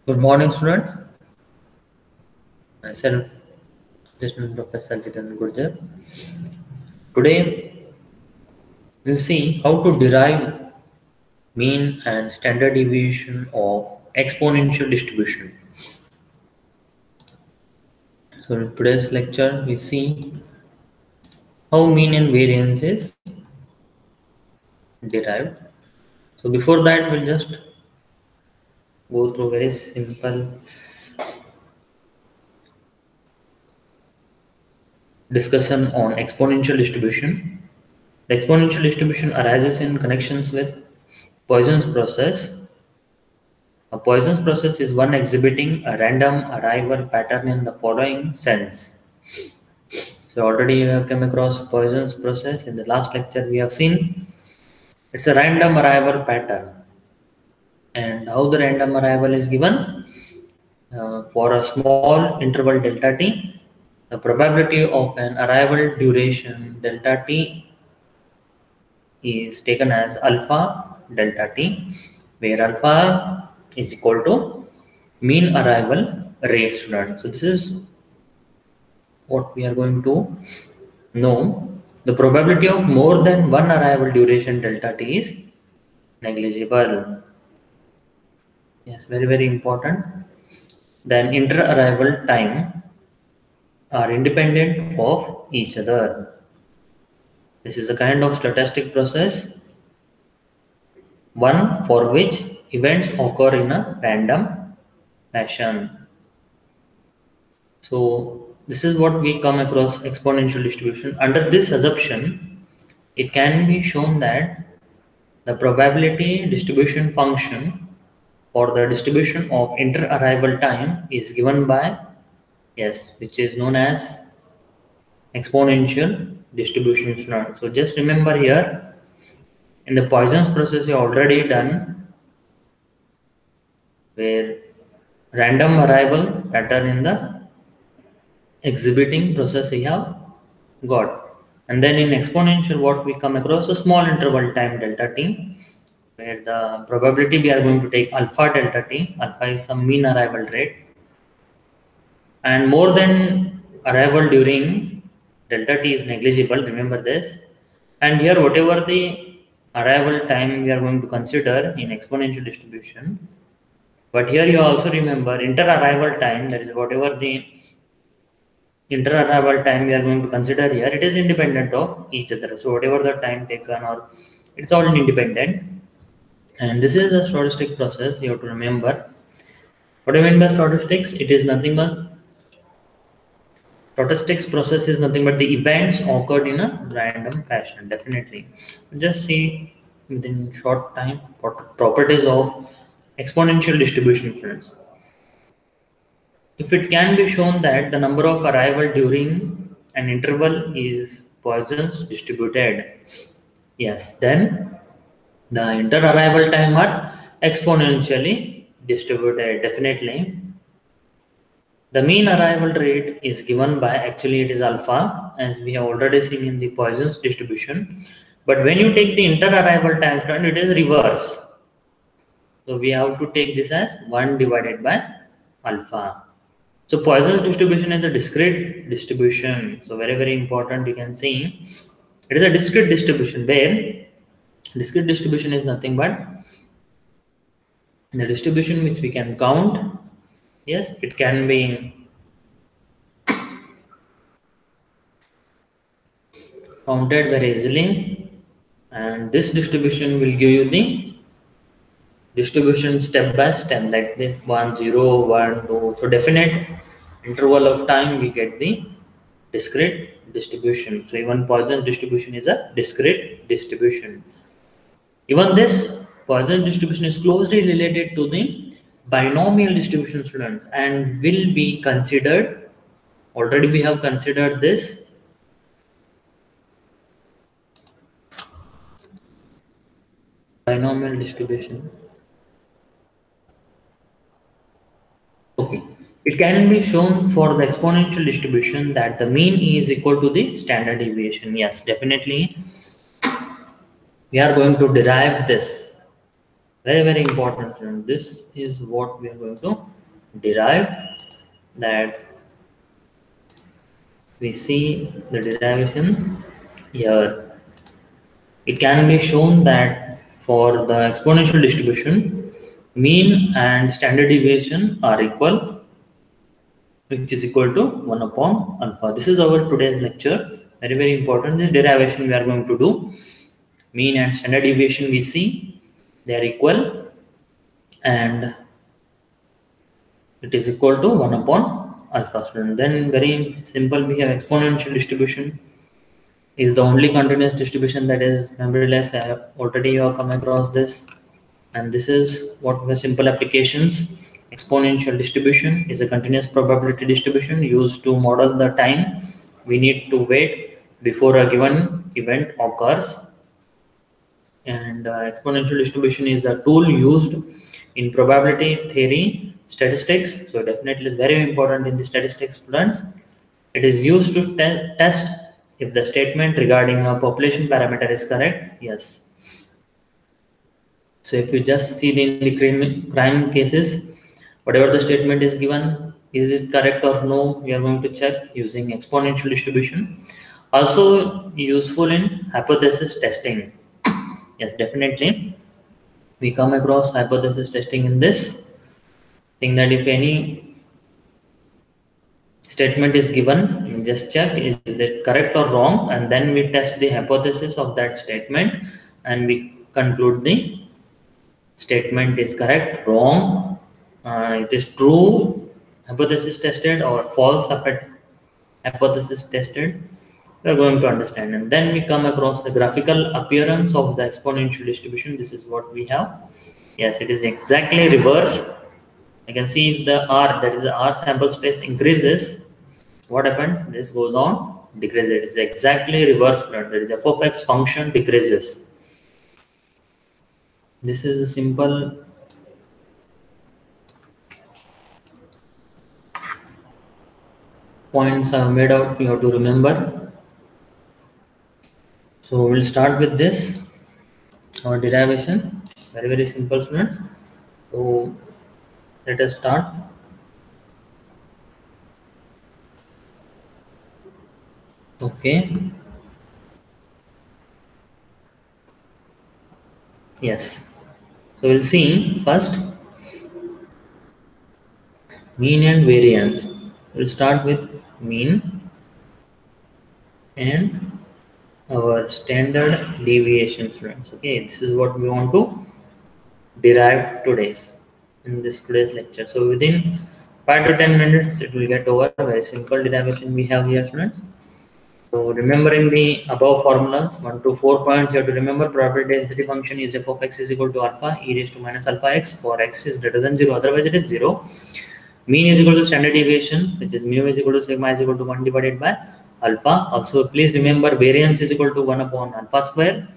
Good morning, students. Myself, Assistant Professor Jitan Gurjar. Today, we'll see how to derive mean and standard deviation of exponential distribution. So, in today's lecture, we see how mean and variance is derived. So, before that, we'll just go through very simple discussion on exponential distribution. The exponential distribution arises in connections with Poisson's process. A Poisson's process is one exhibiting a random arrival pattern in the following sense. So already you have come across Poisson's process. In the last lecture we have seen it's a random arrival pattern. And how the random arrival is given? For a small interval delta t, the probability of an arrival duration delta t is taken as alpha delta t, where alpha is equal to mean arrival rate, student. So this is what we are going to know. The probability of more than one arrival duration delta t is negligible. Yes, very important. Then inter-arrival time are independent of each other. This is a kind of stochastic process, one for which events occur in a random fashion. So this is what we come across exponential distribution. Under this assumption, it can be shown that the probability distribution function for the distribution of inter-arrival time is given by, yes, which is known as exponential distribution. So just remember here, in the Poisson's process you already done, where random arrival pattern in the exhibiting process we have got. And then in exponential, what we come across a small interval time delta t, where the probability we are going to take alpha delta t. Alpha is some mean arrival rate, and more than arrival during delta t is negligible. Remember this. And here, whatever the arrival time we are going to consider in exponential distribution, but here you also remember inter-arrival time, that is whatever the inter-arrival time we are going to consider here, it is independent of each other. So whatever the time taken, or it's all independent. And this is a stochastic process, you have to remember. What I mean by statistics, it is nothing but statistics process is nothing but the events occurred in a random fashion. Definitely, just see within short time what properties of exponential distribution, friends. If it can be shown that the number of arrival during an interval is Poisson's distributed, yes, then the inter-arrival time are exponentially distributed. Definitely, the mean arrival rate is given by, actually it is alpha, as we have already seen in the Poisson's distribution. But when you take the inter-arrival time, friend, it is reverse. So we have to take this as 1 divided by alpha. So Poisson's distribution is a discrete distribution. So very important, you can see it is a discrete distribution, where discrete distribution is nothing but the distribution which we can count. Yes, it can be counted very easily, and this distribution will give you the distribution step by step, like this 1 0 1 2. So definite interval of time we get the discrete distribution. So even Poisson's distribution is a discrete distribution. Even this Poisson distribution is closely related to the binomial distribution, students, and will be considered, already we have considered this binomial distribution. Okay, it can be shown for the exponential distribution that the mean is equal to the standard deviation. Yes, definitely we are going to derive this. Very important, students. This is what we are going to derive, that we see the derivation here. It can be shown that for the exponential distribution, mean and standard deviation are equal, which is equal to 1 upon alpha. This is our today's lecture. Very, very important. This derivation we are going to do. Mean and standard deviation we see they are equal, and it is equal to 1 upon alpha, student. Then very simple, we have exponential distribution is the only continuous distribution that is memoryless. I have already you have come across this, and this is what were simple applications. Exponential distribution is a continuous probability distribution used to model the time we need to wait before a given event occurs. And exponential distribution is a tool used in probability theory statistics, so definitely is very important in the statistics, students. It is used to test if the statement regarding a population parameter is correct. Yes. So if you just see in the crime cases, whatever the statement is given, is it correct or no, we are going to check using exponential distribution. Also useful in hypothesis testing. Yes, definitely. We come across hypothesis testing in this thing, that if any statement is given, we just check is that correct or wrong, and then we test the hypothesis of that statement and we conclude the statement is correct, wrong, it is true hypothesis tested, or false hypothesis tested. We are going to understand, and then we come across the graphical appearance of the exponential distribution. This is what we have. Yes, it is exactly reverse. I can see if the R, that is the R sample space increases, what happens? This goes on decreases. It is exactly reverse. That is f of x function decreases. This is a simple points I have made out. You have to remember. So we'll start with this, our derivation. Very, very simple, students. So let us start. Okay. Yes. So we'll see first mean and variance. We'll start with mean and our standard deviation, students. Okay, this is what we want to derive today's lecture. So within 5 to 10 minutes it will get over. Very simple derivation we have here, students. So remembering the above formulas, 1 to 4 points you have to remember. Probability density function is f of x is equal to alpha e raised to minus alpha x for x is greater than 0, otherwise it is 0. Mean is equal to standard deviation, which is mu is equal to sigma is equal to 1 divided by alpha. Also please remember variance is equal to 1 upon alpha square.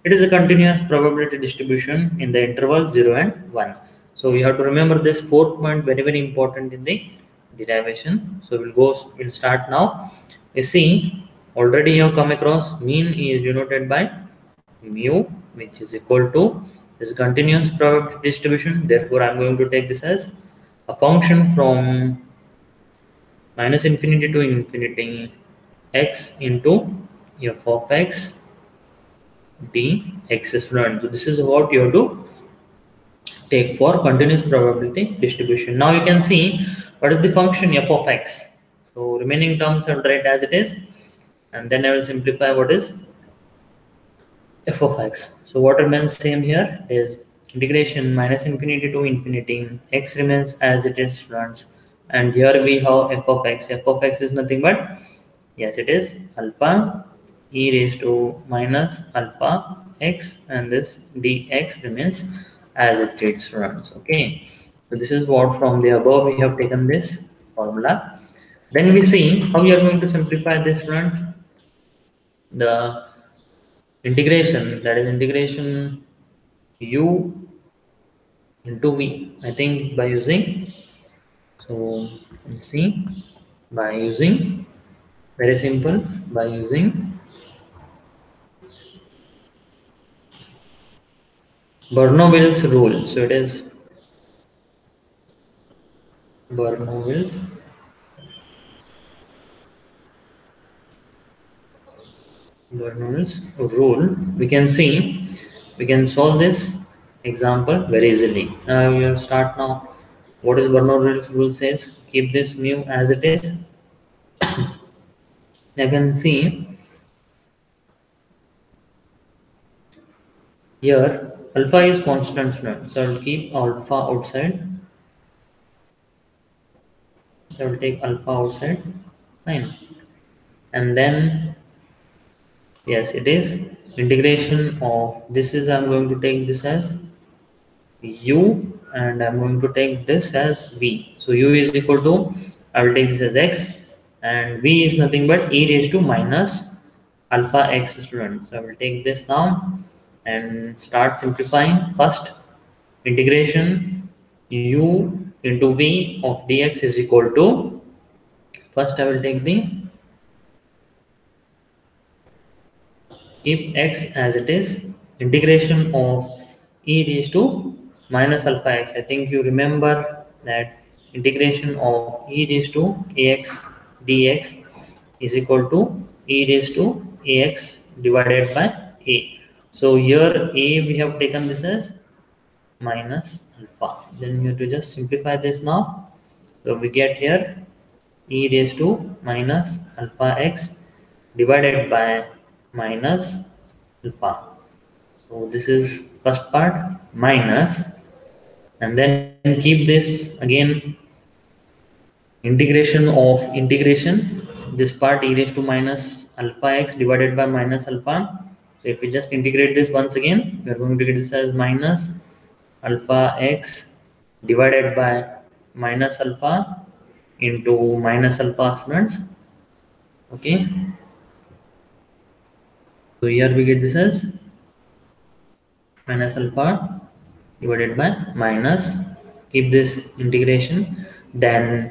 It is a continuous probability distribution in the interval 0 and 1. So we have to remember this fourth point, very, very important in the derivation. So we'll start now. You see, already you have come across mean is denoted by mu, which is equal to this continuous probability distribution. Therefore, I'm going to take this as a function from minus infinity to infinity x into f of x dx is learned. So this is what you have to take for continuous probability distribution. Now you can see what is the function f of x. So remaining terms I will write as it is, and then I will simplify what is f of x. So what remains same here is integration minus infinity to infinity, x remains as it is, friends, and here we have f of x. F of x is nothing but, yes, it is alpha e raised to minus alpha x, and this dx remains as it is, friends. Okay, so this is what from the above we have taken this formula. Then we see how we are going to simplify this, friends. The integration, that is integration u into v, I think by using, so let's see, by using, very simple, by using Bernoulli's rule. So it is Bernoulli's rule. We can see, we can solve this example very easily. Now we will start now. What is Bernoulli's rule says? Keep this mu as it is. I can see here alpha is constant, student. So I will keep alpha outside. So I will take alpha outside. Fine. And then yes, it is integration of this is I'm going to take this as u and I'm going to take this as v. So u is equal to, I will take this as x and v is nothing but e raised to minus alpha x, student. So I will take this now and start simplifying. First integration u into v of dx is equal to, first I will take the, keep x as it is, integration of e raised to minus alpha x. I think you remember that integration of e raised to ax dx is equal to e raised to ax divided by a. So here a we have taken this as minus alpha. Then you have to just simplify this now. So we get here e raised to minus alpha x divided by minus alpha. So this is first part minus, and then keep this again integration of integration this part e raised to minus alpha x divided by minus alpha. So if we just integrate this once again, we are going to get this as minus alpha x divided by minus alpha into minus alpha, students. Okay, so here we get this as minus alpha divided by minus, keep this integration, then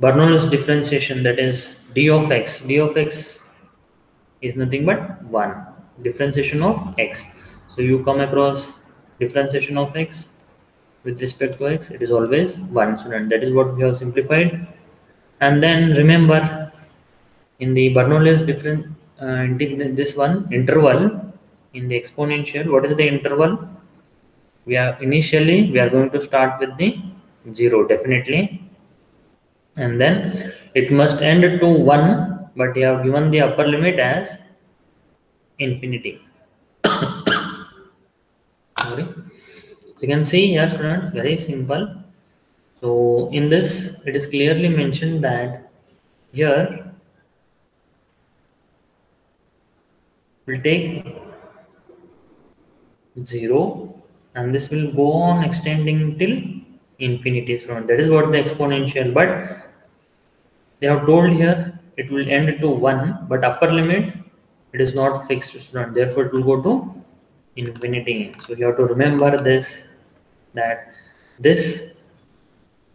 Bernoulli's differentiation, that is d of x is nothing but 1, differentiation of x. So you come across differentiation of x with respect to x, it is always 1, student. That is what we have simplified. And then remember in the Bernoulli's different this one interval in the exponential, what is the interval? We are going to start with the 0 definitely, and then it must end to 1, but you have given the upper limit as infinity. Sorry. So you can see here, students, very simple. So in this it is clearly mentioned that here we'll take 0 and this will go on extending till infinity, student. That is what the exponential, but they have told here it will end to 1, but upper limit it is not fixed, student. Therefore it will go to infinity. So you have to remember this, that this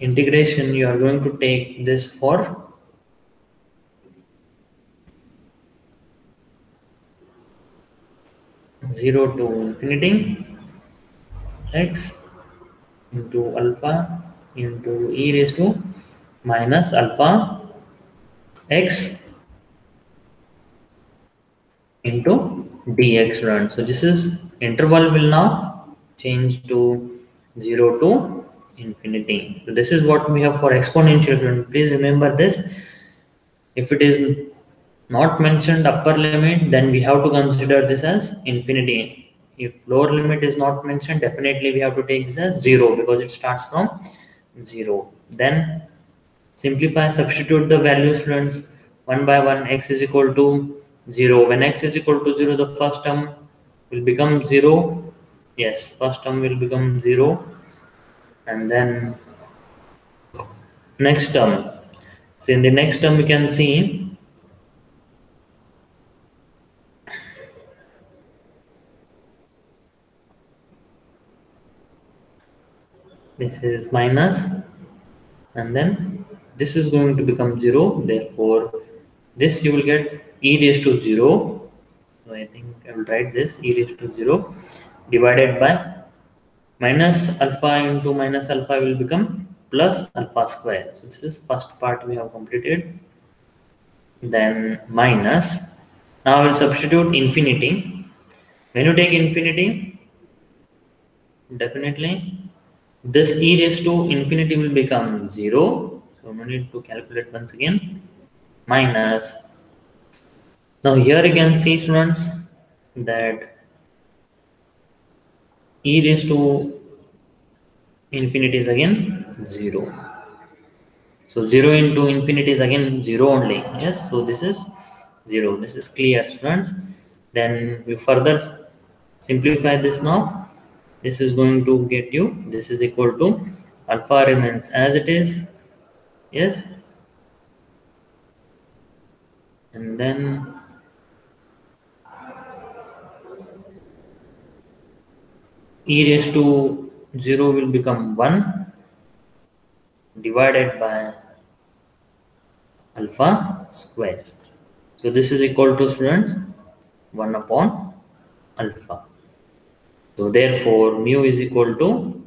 integration you are going to take this for zero to infinity x into alpha into e raised to minus alpha x into dx, run. So this is interval will now change to 0 to infinity. So this is what we have for exponential, run. Please remember this. If it is not mentioned upper limit, then we have to consider this as infinity. If lower limit is not mentioned, definitely we have to take this as 0 because it starts from 0. Then simplify, substitute the values, students. 1 by 1, x is equal to 0. When x is equal to 0, the first term will become 0. Yes, first term will become 0. And then next term. So in the next term, you can see this is minus, and then this is going to become 0. Therefore, this you will get e raised to 0. So I think I will write this e raised to 0 divided by minus alpha into minus alpha will become plus alpha square. So this is first part we have completed. Then minus. Now we'll substitute infinity. When you take infinity, definitely this e raised to infinity will become 0. So no need to calculate once again. Minus. Now here you can see, students, that e raised to infinity is again 0. So 0 into infinity is again 0 only. Yes, so this is 0. This is clear, students. Then we further simplify this now. This is going to get you, this is equal to alpha remains as it is. Yes. And then e raised to 0 will become 1 divided by alpha square. So this is equal to, students, 1 upon alpha. So therefore mu is equal to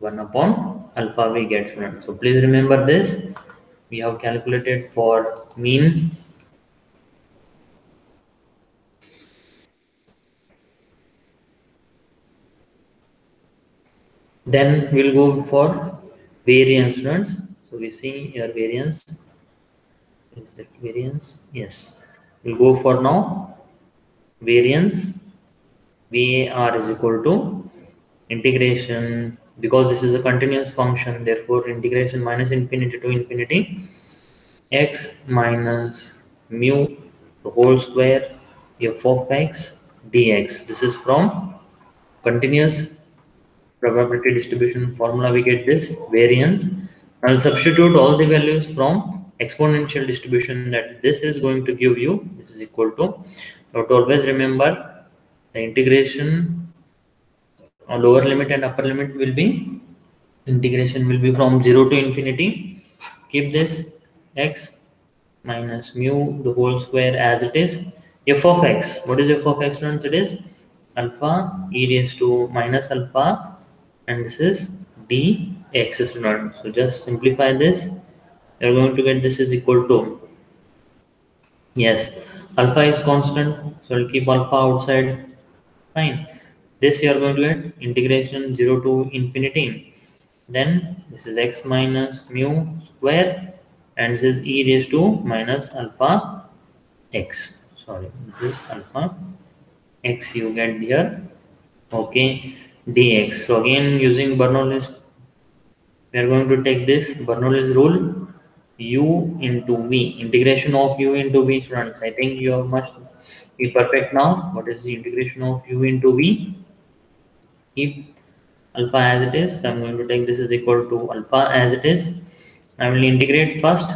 1 upon alpha we get, students. So please remember this. We have calculated for mean. Then we'll go for variance, students. So we see here variance. Is that variance? Yes. We'll go for now variance. VAR is equal to integration, because this is a continuous function, therefore integration minus infinity to infinity x minus mu the whole square f of x dx. This is from continuous probability distribution formula we get this variance. I'll substitute all the values from exponential distribution, that this is going to give you, this is equal to, now to always remember the integration lower limit and upper limit will be, integration will be from 0 to infinity. Keep this x minus mu the whole square as it is. F of x, what is f of x, students? It is alpha e raised to minus alpha, and this is dx, students. So just simplify this. You're going to get this is equal to, yes, alpha is constant, so I'll keep alpha outside. Fine. This you are going to get integration 0 to infinity. Then this is x minus mu square, and this is e raised to minus alpha x. Sorry, this is alpha x you get here. Okay, dx. So again using Bernoulli's, we are going to take this Bernoulli's rule, u into v, integration of u into v, students. I think you must be perfect now. What is the integration of u into v? Keep alpha as it is. I'm going to take this is equal to alpha as it is. I will integrate first.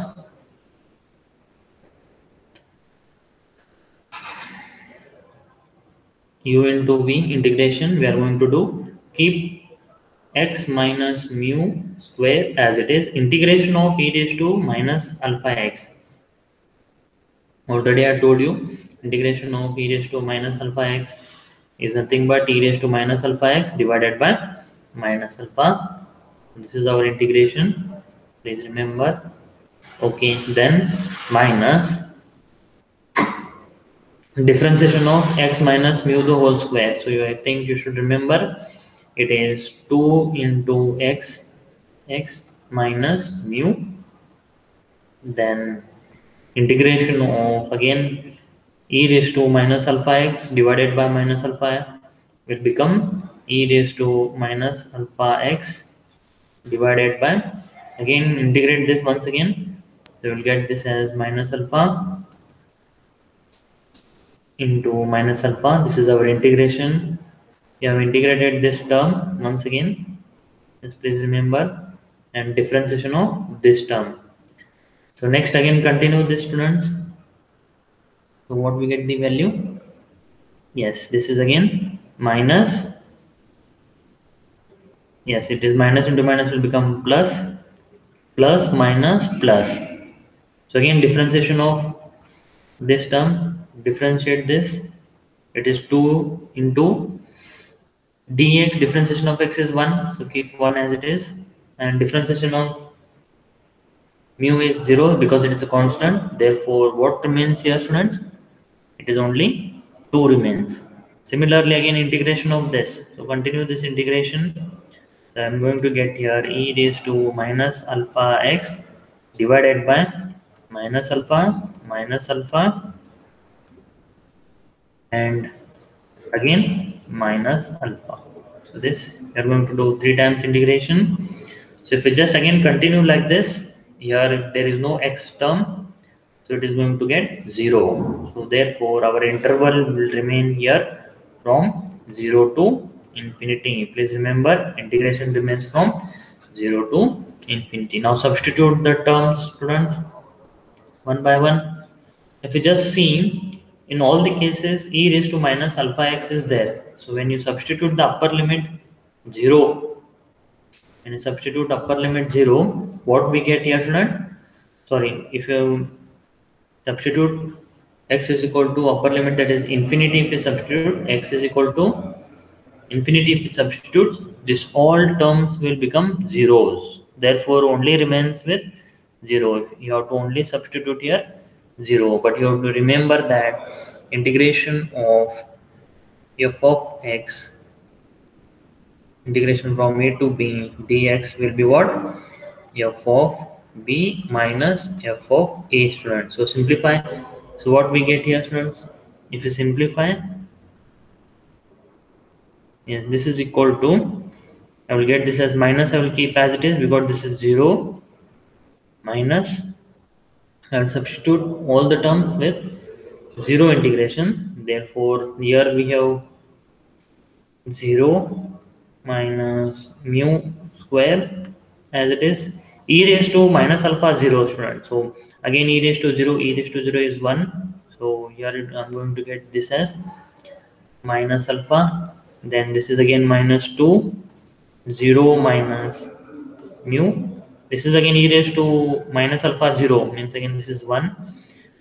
U into v integration we are going to do. Keep x minus mu square as it is. Integration of e raised to minus alpha x. Already I told you integration of e raised to minus alpha x is nothing but e raised to minus alpha x divided by minus alpha. This is our integration. Please remember. Okay, then minus differentiation of x minus mu the whole square. So I think you should remember it is 2 into x minus mu, then integration of again e raised to minus alpha x divided by minus alpha will become e raised to minus alpha x divided by, again integrate this once again, so we'll get this as minus alpha into minus alpha. This is our integration. We have integrated this term once again, just please remember, and differentiation of this term. So next again continue this, students. So what we get the value? Yes, this is again minus, yes, it is minus into minus will become plus, plus minus plus. So again differentiation of this term, differentiate this, it is 2 into dx, differentiation of x is 1, so keep 1 as it is, and differentiation of mu is 0 because it is a constant. Therefore, what remains here, students? It is only 2 remains. Similarly, again integration of this. So continue this integration. So I'm going to get here e raised to minus alpha x divided by minus alpha and again minus alpha. So this we are going to do 3 times integration. So if we just again continue like this, here there is no x term, so it is going to get 0. So therefore our interval will remain here from 0 to infinity. Please remember integration remains from 0 to infinity. Now substitute the terms, students, one by one. If you just see, in all the cases e raised to minus alpha x is there. So when you substitute the upper limit 0, when you substitute upper limit 0, what we get here, student? Sorry, if you substitute x is equal to upper limit, that is infinity, if you substitute x is equal to infinity, if you substitute, this all terms will become zeros. Therefore only remains with 0. You have to only substitute here 0, but you have to remember that integration of f of x, integration from a to b dx will be what? F of b minus f of a, students. So simplify. So what we get here, students? If you simplify, yes, this is equal to, I will get this as minus, I will keep as it is because this is 0 minus, I will substitute all the terms with 0 integration. Therefore here we have 0 minus mu square as it is e raised to minus alpha 0, student. So again e raised to 0, e raised to 0 is 1. So here I'm going to get this as minus alpha. Then this is again minus 2, 0 minus mu. This is again e raised to minus alpha 0, means again this is 1.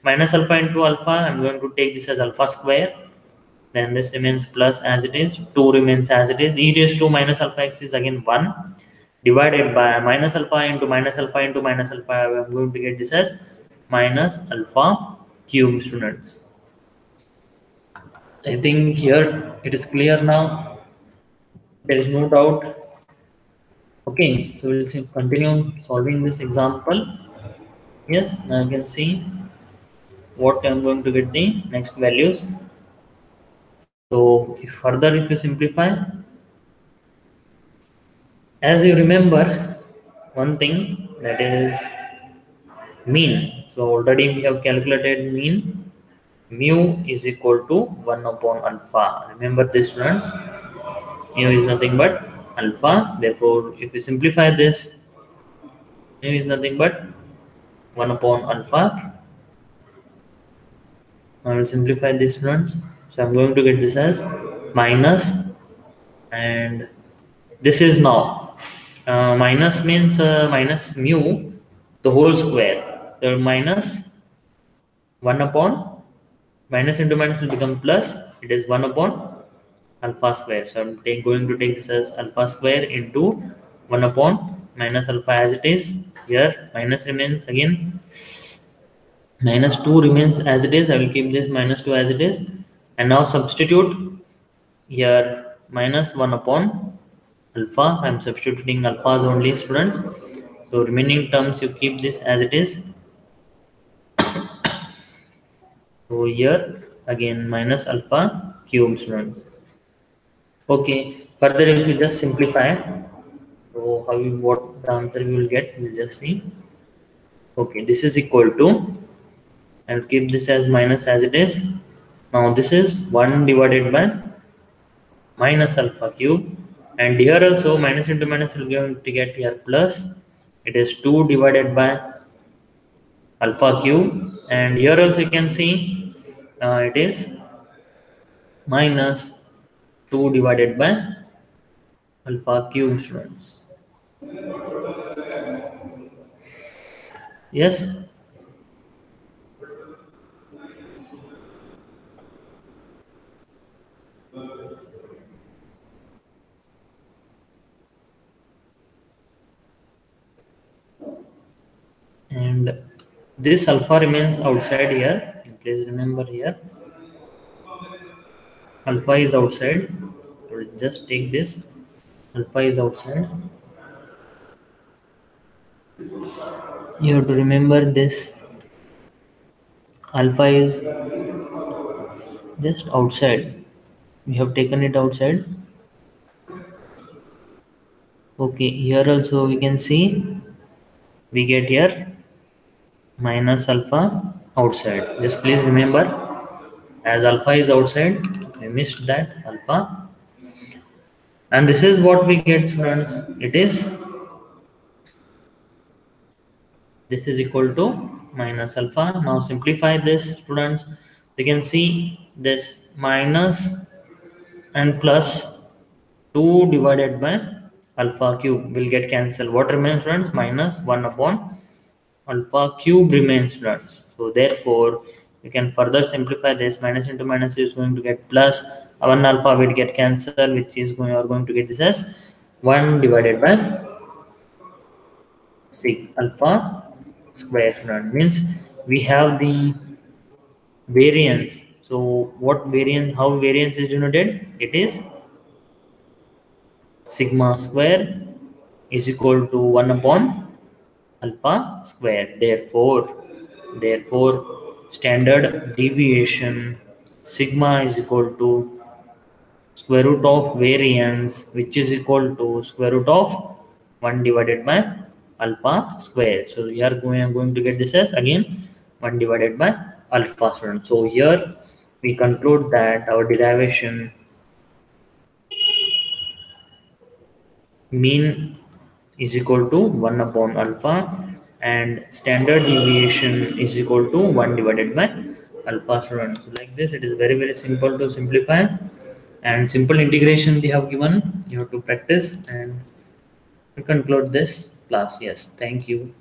Minus alpha into alpha, I'm going to take this as alpha square. Then this remains plus as it is, 2 remains as it is. E raised to minus alpha x is again 1 divided by minus alpha into minus alpha into minus alpha. I'm going to get this as minus alpha cube, students. I think here it is clear now. There is no doubt. Okay, so we'll continue solving this example. Yes, now you can see what I'm going to get the next values. So if you simplify, as you remember one thing, that is mean. So already we have calculated mean. Mu is equal to 1 upon alpha. Remember this, students. Mu is nothing but alpha. Therefore, if we simplify this, mu is nothing but 1 upon alpha. I will simplify this, students. So I'm going to get this as minus, and this is now minus means minus mu the whole square. So minus 1 upon, minus into minus will become plus. It is 1 upon alpha square. So I'm going to take this as alpha square into 1 upon minus alpha as it is. Here minus remains again, minus 2 remains as it is. I will keep this minus 2 as it is. And now substitute here minus 1 upon alpha. I am substituting alphas only, students. So remaining terms you keep this as it is. So here again minus alpha cube, students. Okay, further if you just simplify, so what the answer you will get, we'll just see. Okay, this is equal to, I'll keep this as minus as it is. Now this is 1 divided by minus alpha cube, and here also minus into minus will going to get here plus. It is 2 divided by alpha cube, and here also you can see it is minus 2 divided by alpha cube, students. Yes. This alpha remains outside here. Please remember here, alpha is outside. So just take this. Alpha is outside. You have to remember this. Alpha is just outside. We have taken it outside. Okay, here also we can see we get here minus alpha outside. Just please remember, as alpha is outside, I missed that alpha, and this is what we get, students. This is equal to minus alpha. Now simplify this, students. We can see this minus and plus 2 divided by alpha cube will get cancelled. What remains, students? Minus 1 upon alpha cube remains, students. So therefore we can further simplify this. Minus into minus is going to get plus. 1 alpha will get cancelled, which is going, you are going to get this as 1 divided by sig alpha square, student. Means we have the variance. So what variance, how variance is denoted? It is sigma square is equal to 1 upon alpha square. Therefore standard deviation sigma is equal to square root of variance, which is equal to square root of 1 divided by alpha square. So we are going to get this as again 1 divided by alpha, student. So here we conclude that our derivation mean is equal to 1 upon alpha and standard deviation is equal to 1 divided by alpha, student. So like this, it is very simple to simplify, and simple integration they have given. You have to practice and conclude this class. Yes, thank you.